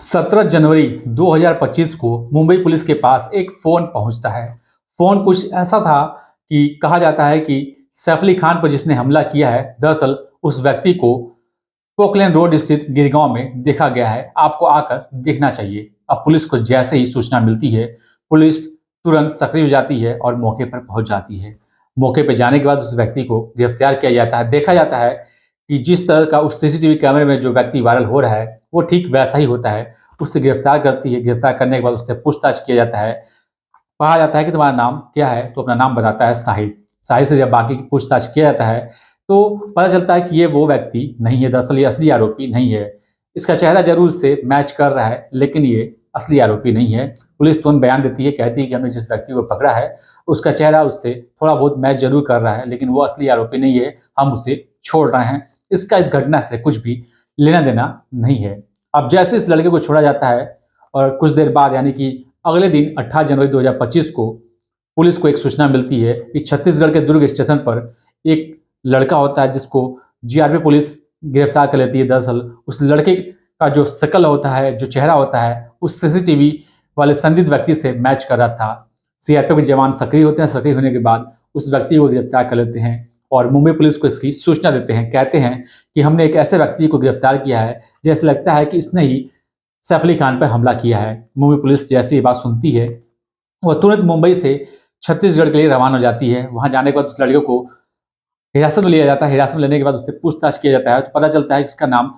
17 जनवरी 2025 को मुंबई पुलिस के पास एक फ़ोन पहुंचता है। फ़ोन कुछ ऐसा था कि कहा जाता है कि सैफ अली खान पर जिसने हमला किया है, दरअसल उस व्यक्ति को पोकलैंड रोड स्थित गिरगांव में देखा गया है। आपको आकर देखना चाहिए। अब पुलिस को जैसे ही सूचना मिलती है, पुलिस तुरंत सक्रिय हो जाती है और मौके पर पहुंच जाती है। मौके पर जाने के बाद उस व्यक्ति को गिरफ्तार किया जाता है। देखा जाता है कि जिस तरह का उस सीसीटीवी कैमरे में जो व्यक्ति वायरल हो रहा है, वो ठीक वैसा ही होता है। उससे गिरफ्तार करती है। गिरफ्तार करने के बाद उससे पूछताछ किया जाता है। कहा जाता है कि तुम्हारा नाम क्या है, तो अपना नाम बताता है साहिल। साहिल से जब बाकी की पूछताछ किया जाता है तो पता चलता है कि ये वो व्यक्ति नहीं है, दरअसल ये असली आरोपी नहीं है। इसका चेहरा जरूर उससे मैच कर रहा है, लेकिन ये असली आरोपी नहीं है। पुलिस तुरंत बयान देती है, कहती है कि हमने जिस व्यक्ति को पकड़ा है उसका चेहरा उससे थोड़ा बहुत मैच जरूर कर रहा है, लेकिन वो असली आरोपी नहीं है, हम उसे छोड़ रहे हैं। इसका इस घटना से कुछ भी लेना देना नहीं है। अब जैसे इस लड़के को छोड़ा जाता है और कुछ देर बाद यानी कि अगले दिन 18 जनवरी 2025 को पुलिस को एक सूचना मिलती है कि छत्तीसगढ़ के दुर्ग स्टेशन पर एक लड़का होता है जिसको जीआरपी पुलिस गिरफ्तार कर लेती है। दरअसल उस लड़के का जो शक्ल होता है, जो चेहरा होता है, उस सीसीटीवी वाले संदिग्ध व्यक्ति से मैच कर रहा था। सीआरपीएफ के जवान सक्रिय होते हैं। सक्रिय होने के बाद उस व्यक्ति को गिरफ्तार कर लेते हैं और मुंबई पुलिस को इसकी सूचना देते हैं। कहते हैं कि हमने एक ऐसे व्यक्ति को गिरफ्तार किया है जैसे लगता है कि इसने ही सैफ अली खान पर हमला किया है। मुंबई पुलिस जैसे ये बात सुनती है, वह तुरंत मुंबई से छत्तीसगढ़ के लिए रवाना हो जाती है। वहां जाने के बाद उस लड़के को हिरासत में लिया जाता है। हिरासत में लेने के बाद उससे पूछताछ किया जाता है तो पता चलता है कि इसका नाम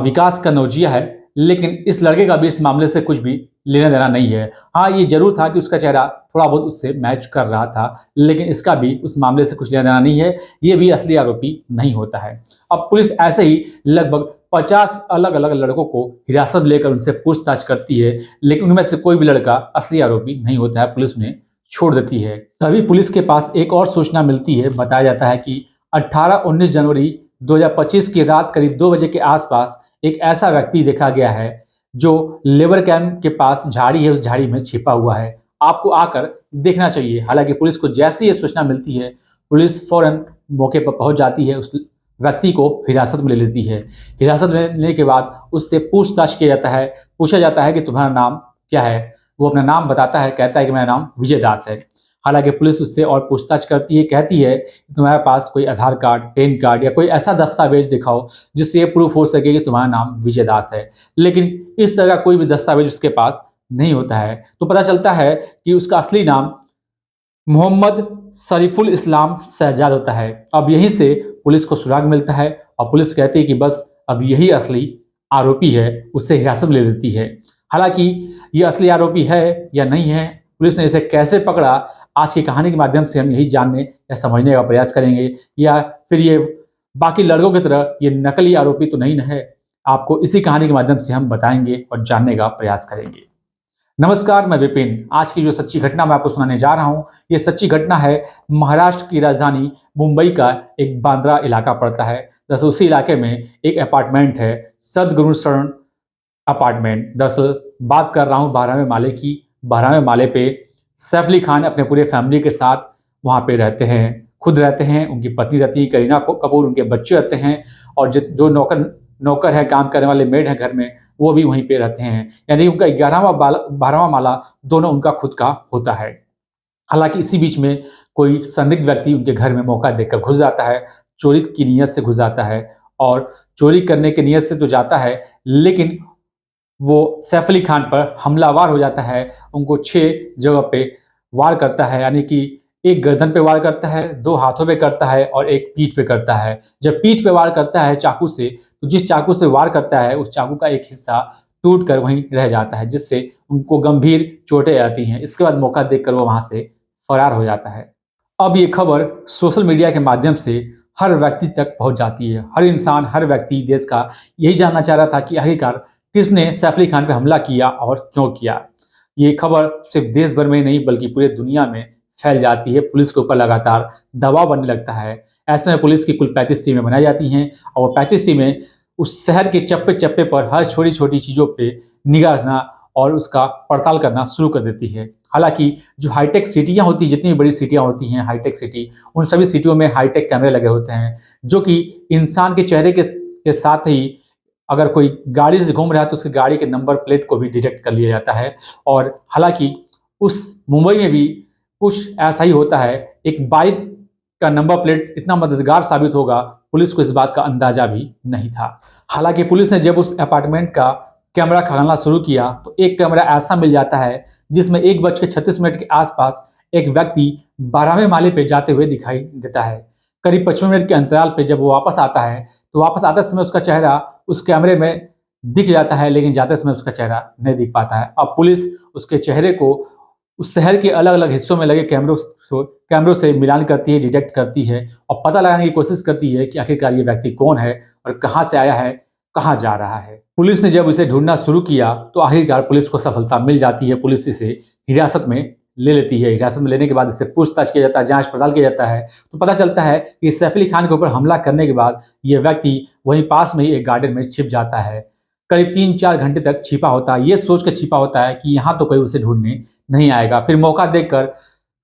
विकास कनौजिया है, लेकिन इस लड़के का भी इस मामले से कुछ भी लेना देना नहीं है। हाँ, ये जरूर था कि उसका चेहरा थोड़ा बहुत उससे मैच कर रहा था, लेकिन इसका भी उस मामले से कुछ लेना देना नहीं है। ये भी असली आरोपी नहीं होता है। अब पुलिस ऐसे ही लगभग 50 अलग अलग लड़कों को हिरासत में लेकर उनसे पूछताछ करती है, लेकिन उनमें से कोई भी लड़का असली आरोपी नहीं होता है। पुलिस उन्हें छोड़ देती है। तभी पुलिस के पास एक और सूचना मिलती है। बताया जाता है कि 18-19 जनवरी 2025 की रात करीब 2 बजे के आसपास एक ऐसा व्यक्ति देखा गया है जो लेबर कैंप के पास झाड़ी है, उस झाड़ी में छिपा हुआ है। आपको आकर देखना चाहिए। हालांकि पुलिस को जैसी ये सूचना मिलती है, पुलिस फौरन मौके पर पहुंच जाती है, उस व्यक्ति को हिरासत में ले लेती है। हिरासत में लेने के बाद उससे पूछताछ किया जाता है। पूछा जाता है कि तुम्हारा नाम क्या है। वो अपना नाम बताता है, कहता है कि मेरा नाम विजय दास है। हालांकि पुलिस उससे और पूछताछ करती है, कहती है कि तुम्हारे पास कोई आधार कार्ड, पैन कार्ड या कोई ऐसा दस्तावेज दिखाओ जिससे ये प्रूफ हो सके कि तुम्हारा नाम विजय दास है। लेकिन इस तरह का कोई भी दस्तावेज उसके पास नहीं होता है। तो पता चलता है कि उसका असली नाम मोहम्मद शरीफुल इस्लाम शहजाद होता है। अब यहीं से पुलिस को सुराग मिलता है और पुलिस कहती है कि बस अब यही असली आरोपी है, उससे हिरासत में ले लेती है। हालांकि ये असली आरोपी है या नहीं है, पुलिस ने इसे कैसे पकड़ा, आज की कहानी के माध्यम से हम यही जानने या समझने का प्रयास करेंगे। या फिर ये बाकी लड़कों की तरह ये नकली आरोपी तो नहीं है, आपको इसी कहानी के माध्यम से हम बताएंगे और जानने का प्रयास करेंगे। नमस्कार, मैं विपिन। आज की जो सच्ची घटना मैं आपको सुनाने जा रहा हूँ, ये सच्ची घटना है महाराष्ट्र की राजधानी मुंबई का एक बांद्रा इलाका पड़ता है। दरअसल उसी इलाके में एक अपार्टमेंट है, सदगुरु शरण अपार्टमेंट। दरअसल बात कर रहा हूँ 12वें माले की। 12वें माले पे सैफ अली खान अपने पूरे फैमिली के साथ वहाँ पे रहते हैं। खुद रहते हैं, उनकी पत्नी रहती है करीना कपूर, उनके बच्चे रहते हैं और जो नौकर है, काम करने वाले मेड है घर में, वो भी वहीं पे रहते हैं। यानी उनका 12वां माला दोनों उनका खुद का होता है। हालांकि इसी बीच में कोई संदिग्ध व्यक्ति उनके घर में मौका देखकर घुस जाता है, चोरी की नीयत से घुस जाता है। और चोरी करने की नीयत से तो जाता है, लेकिन वो सैफ अली खान पर हमलावर हो जाता है। उनको 6 जगह पे वार करता है, यानी कि एक गर्दन पे वार करता है, 2 हाथों पे करता है और एक पीठ पे करता है। जब पीठ पे वार करता है चाकू से, तो जिस चाकू से वार करता है उस चाकू का एक हिस्सा टूट कर वहीं रह जाता है, जिससे उनको गंभीर चोटें आती हैं। इसके बाद मौका देखकर वो वहां से फरार हो जाता है। अब ये खबर सोशल मीडिया के माध्यम से हर व्यक्ति तक पहुंच जाती है। हर इंसान, हर व्यक्ति देश का यही जानना चाह रहा था कि आखिरकार किसने सैफ अली खान पे हमला किया और क्यों किया। ये खबर सिर्फ देश भर में नहीं बल्कि पूरे दुनिया में फैल जाती है। पुलिस के ऊपर लगातार दबाव बनने लगता है। ऐसे में पुलिस की कुल 35 टीमें बनाई जाती हैं और वो 35 टीमें उस शहर के चप्पे चप्पे पर हर छोटी छोटी चीज़ों पे निगाह रखना और उसका पड़ताल करना शुरू कर देती है। हालांकि जो हाईटेक सिटियां होती हैं, जितनी भी बड़ी सिटियां होती हैं हाईटेक सिटी, उन सभी सिटियों में हाईटेक कैमरे लगे होते हैं जो कि इंसान के चेहरे के साथ ही अगर कोई गाड़ी से घूम रहा है तो उसकी गाड़ी के नंबर प्लेट को भी डिटेक्ट कर लिया जाता है। और हालांकि उस मुंबई में भी कुछ ऐसा ही होता है। एक बाइक का नंबर प्लेट इतना मददगार साबित होगा, पुलिस को इस बात का अंदाजा भी नहीं था। हालांकि पुलिस ने जब उस अपार्टमेंट का कैमरा खंगालना शुरू किया तो एक कैमरा ऐसा मिल जाता है जिसमें 1:36 के आसपास एक व्यक्ति 12वें माले पे जाते हुए दिखाई देता है। करीब 55 मिनट के अंतराल पे जब वो वापस आता है तो वापस आते समय उसका चेहरा उस कैमरे में दिख जाता है, लेकिन जाते समय उसका चेहरा नहीं दिख पाता है। अब पुलिस उसके चेहरे को उस शहर के अलग अलग हिस्सों में लगे कैमरों से मिलान करती है, डिटेक्ट करती है और पता लगाने की कोशिश करती है कि आखिरकार ये व्यक्ति कौन है और कहाँ से आया है, कहाँ जा रहा है। पुलिस ने जब इसे ढूंढना शुरू किया तो आखिरकार पुलिस को सफलता मिल जाती है। पुलिस इसे हिरासत में ले लेती है। हिरासत में लेने के बाद इससे पूछताछ किया जाता है, जांच पड़ताल किया जाता है तो पता चलता है कि सैफ अली खान के ऊपर हमला करने के बाद यह व्यक्ति वहीं पास में ही एक गार्डन में छिप जाता है। करीब 3-4 घंटे तक छिपा होता है। ये सोच कर छिपा होता है कि यहाँ तो कोई उसे ढूंढने नहीं आएगा। फिर मौका देखकर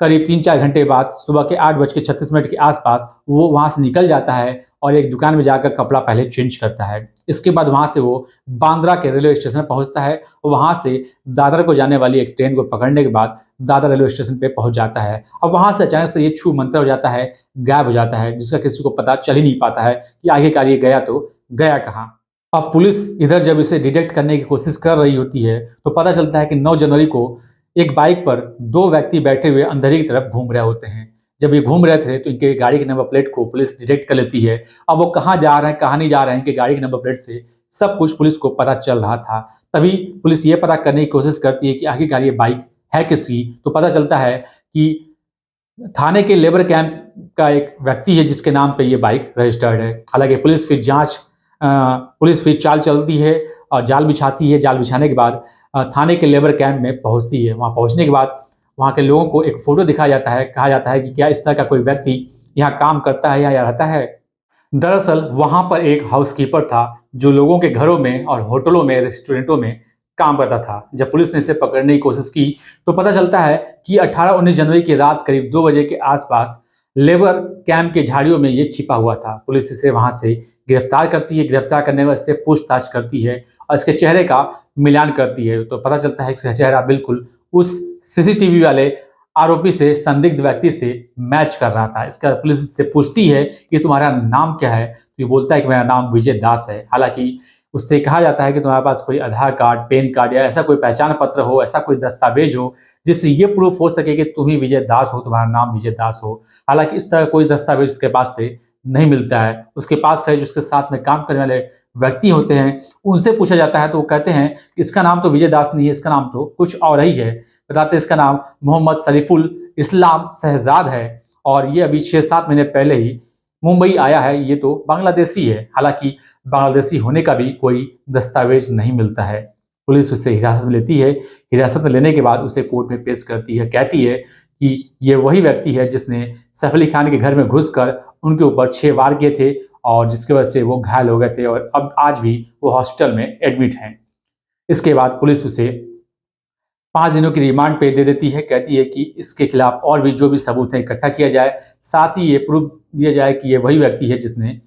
करीब 3-4 घंटे बाद सुबह के 8:36 के आसपास वो वहाँ से निकल जाता है और एक दुकान में जाकर कपड़ा पहले चेंज करता है। इसके बाद वहाँ से वो बांद्रा के रेलवे स्टेशन पहुँचता है और वहाँ से दादर को जाने वाली एक ट्रेन को पकड़ने के बाद दादर रेलवे स्टेशन पे पहुँच जाता है। अब वहाँ से अचानक से ये छू मंतर हो जाता है, गायब हो जाता है, जिसका किसी को पता चल ही नहीं पाता है कि आखिरकार ये गया तो गया कहाँ। अब पुलिस इधर जब इसे डिटेक्ट करने की कोशिश कर रही होती है तो पता चलता है कि 9 जनवरी को एक बाइक पर 2 व्यक्ति बैठे हुए अंधेरी की तरफ घूम रहे होते हैं। जब ये घूम रहे थे तो इनके गाड़ी के नंबर प्लेट को पुलिस डिटेक्ट कर लेती है। अब वो कहाँ जा रहे हैं, कहाँ नहीं जा रहे हैं, इनके गाड़ी के नंबर प्लेट से सब कुछ पुलिस को पता चल रहा था। तभी पुलिस ये पता करने की कोशिश करती है कि आखिरकार ये बाइक है किसकी। तो पता चलता है कि थाने के लेबर कैंप का एक व्यक्ति है जिसके नाम पे ये बाइक रजिस्टर्ड है। हालांकि पुलिस फिर चाल चलती है और जाल बिछाती है। जाल बिछाने के बाद थाने के लेबर कैंप में पहुंचती है। वहां पहुंचने के बाद वहां के लोगों को एक फोटो दिखाया जाता है। कहा जाता है कि क्या इस तरह का कोई व्यक्ति यहाँ काम करता है या रहता है। दरअसल वहां पर एक हाउसकीपर था जो लोगों के घरों में और होटलों में, रेस्टोरेंटों में काम करता था। जब पुलिस ने इसे पकड़ने की कोशिश की तो पता चलता है कि 18-19 जनवरी की रात करीब 2 बजे के आसपास लेबर कैंप के झाड़ियों में ये छिपा हुआ था। पुलिस इसे वहां से गिरफ्तार करती है। गिरफ्तार करने के बाद इससे पूछताछ करती है और इसके चेहरे का मिलान करती है तो पता चलता है कि इसका चेहरा बिल्कुल उस सीसीटीवी वाले आरोपी से, संदिग्ध व्यक्ति से मैच कर रहा था। इसका पुलिस इससे पूछती है कि तुम्हारा नाम क्या है तो ये बोलता है कि मेरा नाम विजय दास है। हालांकि उससे कहा जाता है कि तुम्हारे पास कोई आधार कार्ड, पैन कार्ड या ऐसा कोई पहचान पत्र हो, ऐसा कोई दस्तावेज हो जिससे ये प्रूफ हो सके कि तुम ही विजय दास हो, तुम्हारा नाम विजय दास हो। हालांकि इस तरह कोई दस्तावेज उसके पास से नहीं मिलता है। उसके पास खड़े जो उसके साथ में काम करने वाले व्यक्ति होते हैं उनसे पूछा जाता है तो वो कहते हैं कि इसका नाम तो विजय दास नहीं है, इसका नाम तो कुछ और ही है। बताते हैं इसका नाम मोहम्मद शरीफुल इस्लाम शहजाद है और ये अभी 6-7 महीने पहले ही मुंबई आया है। ये तो बांग्लादेशी है। हालांकि बांग्लादेशी होने का भी कोई दस्तावेज नहीं मिलता है। पुलिस उसे हिरासत में लेती है। हिरासत में लेने के बाद उसे कोर्ट में पेश करती है। कहती है कि ये वही व्यक्ति है जिसने सैफ अली खान के घर में घुसकर उनके ऊपर 6 वार किए थे और जिसकी वजह से वो घायल हो गए थे और अब आज भी वो हॉस्पिटल में एडमिट हैं। इसके बाद पुलिस उसे 5 दिनों की रिमांड पे दे देती है। कहती है कि इसके खिलाफ और भी जो भी सबूत है इकट्ठा किया जाए, साथ ही ये प्रूफ दिया जाए कि ये वही व्यक्ति है जिसने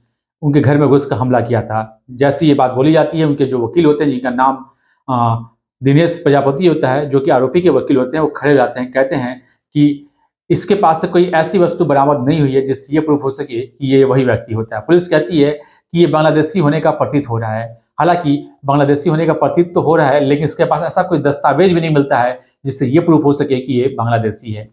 उनके घर में घुसकर हमला किया था। जैसी ये बात बोली जाती है, उनके जो वकील होते हैं जिनका नाम दिनेश प्रजापति होता है, जो कि आरोपी के वकील होते हैं, वो खड़े हो जाते हैं। कहते हैं कि इसके पास से कोई ऐसी वस्तु बरामद नहीं हुई है जिससे ये प्रूफ हो सके कि ये वही व्यक्ति होता है। पुलिस कहती है कि ये बांग्लादेशी होने का प्रतीत हो रहा है। हालांकि बांग्लादेशी होने का प्रतीत तो हो रहा है, लेकिन इसके पास ऐसा कोई दस्तावेज भी नहीं मिलता है जिससे ये प्रूफ हो सके कि ये बांग्लादेशी है।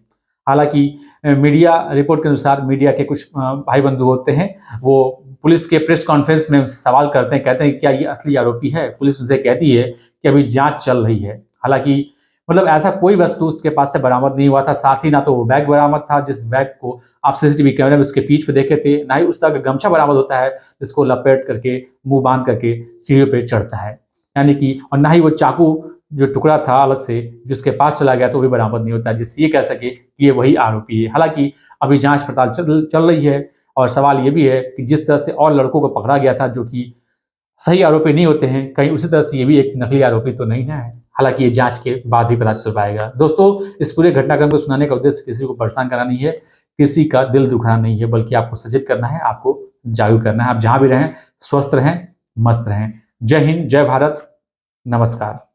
हालांकि मीडिया रिपोर्ट के अनुसार मीडिया के कुछ भाई बंधु होते हैं, वो पुलिस के प्रेस कॉन्फ्रेंस में उनसे सवाल करते हैं। कहते हैं क्या ये असली आरोपी है। पुलिस उसे कहती है कि अभी जांच चल रही है। हालांकि मतलब ऐसा कोई वस्तु उसके पास से बरामद नहीं हुआ था। साथ ही ना तो वो बैग बरामद था जिस बैग को आप सीसीटीवी कैमरे में उसके पीठ पे देखे थे, ना ही उस तरह का गमछा बरामद होता है जिसको लपेट करके मुंह बांध करके सीढ़ियों पे चढ़ता है, यानी कि, और ना ही वो चाकू जो टुकड़ा था अलग से जिसके पास चला गया तो वो भी बरामद नहीं होता जिससे ये कह सके कि ये वही आरोपी है। हालांकि अभी जांच पड़ताल चल रही है और सवाल ये भी है कि जिस तरह से और लड़कों को पकड़ा गया था जो कि सही आरोपी नहीं होते हैं, कहीं उसी तरह से ये भी एक नकली आरोपी तो नहीं है। हालांकि ये जांच के बाद ही पता चल पाएगा। दोस्तों, इस पूरे घटनाक्रम को सुनाने का उद्देश्य किसी को परेशान करना नहीं है, किसी का दिल दुखाना नहीं है, बल्कि आपको सचेत करना है, आपको जागरूक करना है। आप जहां भी रहें स्वस्थ रहें, मस्त रहें। जय हिंद, जय भारत, नमस्कार।